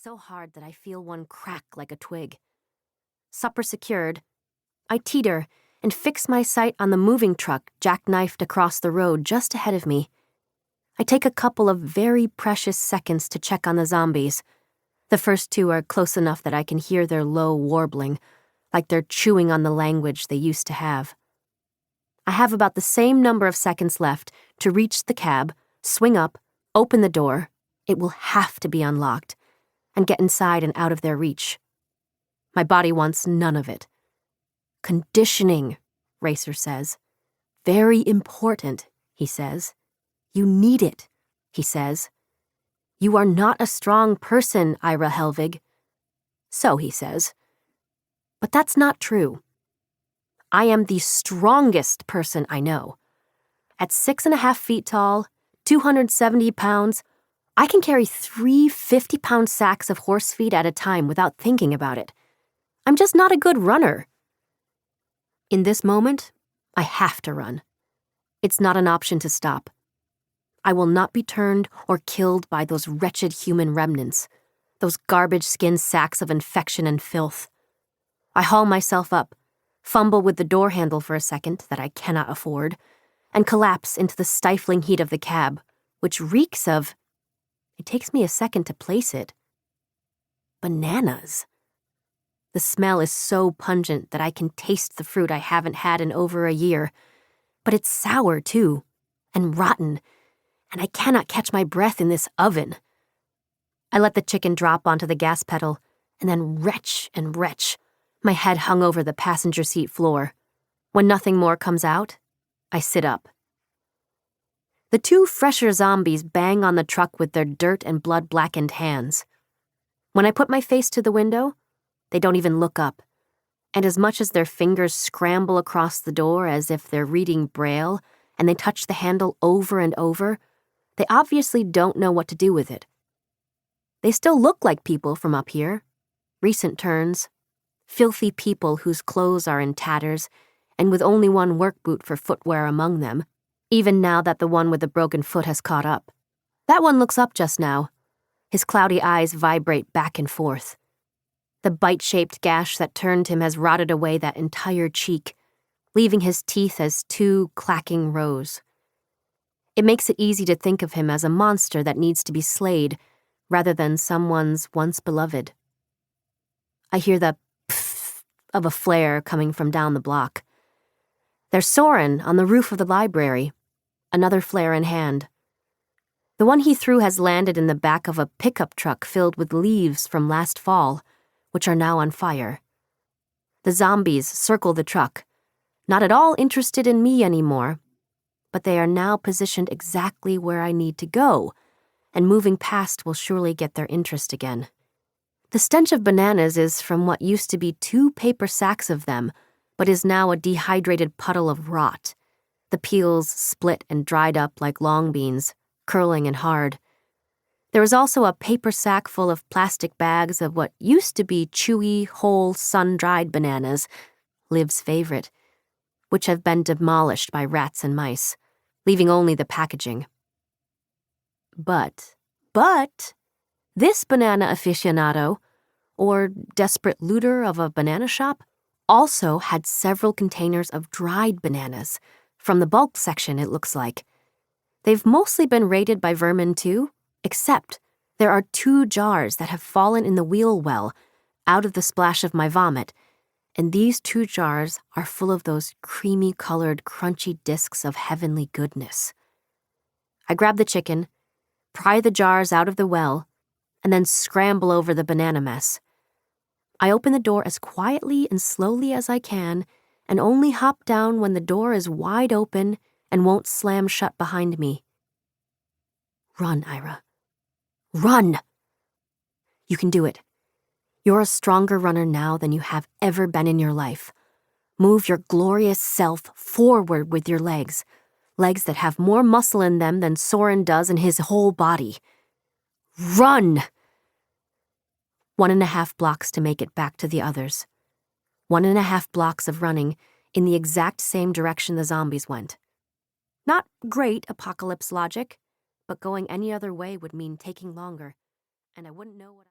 so hard that I feel one crack like a twig. Supper secured, I teeter and fix my sight on the moving truck jackknifed across the road just ahead of me. I take a couple of very precious seconds to check on the zombies. The first two are close enough that I can hear their low warbling, like they're chewing on the language they used to have. I have about the same number of seconds left to reach the cab, swing up, open the door, it will have to be unlocked, and get inside and out of their reach. My body wants none of it. Conditioning, Racer says. Very important, he says. You need it, he says. You are not a strong person, Eira Helvig. So he says. But that's not true. I am the strongest person I know. At 6.5 feet tall, 270 pounds, I can carry 3 50-pound sacks of horse feed at a time without thinking about it. I'm just not a good runner. In this moment, I have to run. It's not an option to stop. I will not be turned or killed by those wretched human remnants, those garbage-skinned sacks of infection and filth. I haul myself up, fumble with the door handle for a second that I cannot afford, and collapse into the stifling heat of the cab, which reeks of... It takes me a second to place it. Bananas. The smell is so pungent that I can taste the fruit I haven't had in over a year, but it's sour, too, and rotten, and I cannot catch my breath in this oven. I let the chicken drop onto the gas pedal, and then retch and retch, my head hung over the passenger seat floor. When nothing more comes out, I sit up. The two fresher zombies bang on the truck with their dirt and blood-blackened hands. When I put my face to the window, they don't even look up, and as much as their fingers scramble across the door as if they're reading Braille, and they touch the handle over and over, they obviously don't know what to do with it. They still look like people from up here. Recent turns. Filthy people whose clothes are in tatters, and with only one work boot for footwear among them, even now that the one with the broken foot has caught up. That one looks up just now. His cloudy eyes vibrate back and forth. The bite-shaped gash that turned him has rotted away that entire cheek, leaving his teeth as two clacking rows. It makes it easy to think of him as a monster that needs to be slayed, rather than someone's once beloved. I hear the pfft of a flare coming from down the block. There's Soren on the roof of the library, another flare in hand. The one he threw has landed in the back of a pickup truck filled with leaves from last fall, which are now on fire. The zombies circle the truck, not at all interested in me anymore, but they are now positioned exactly where I need to go, and moving past will surely get their interest again. The stench of bananas is from what used to be 2 paper sacks of them, but is now a dehydrated puddle of rot. The peels split and dried up like long beans, curling and hard. There is also a paper sack full of plastic bags of what used to be chewy, whole, sun-dried bananas, Liv's favorite, which have been demolished by rats and mice, leaving only the packaging. But, this banana aficionado, or desperate looter of a banana shop, also had several containers of dried bananas, from the bulk section it looks like. They've mostly been raided by vermin too, except there are 2 jars that have fallen in the wheel well, out of the splash of my vomit, and these 2 jars are full of those creamy-colored, crunchy discs of heavenly goodness. I grab the chicken, pry the jars out of the well, and then scramble over the banana mess. I open the door as quietly and slowly as I can, and only hop down when the door is wide open and won't slam shut behind me. Run, Eira. Run! You can do it. You're a stronger runner now than you have ever been in your life. Move your glorious self forward with your legs that have more muscle in them than Soren does in his whole body. Run! 1.5 blocks to make it back to the others. 1.5 blocks of running in the exact same direction the zombies went. Not great apocalypse logic, but going any other way would mean taking longer, and I wouldn't know what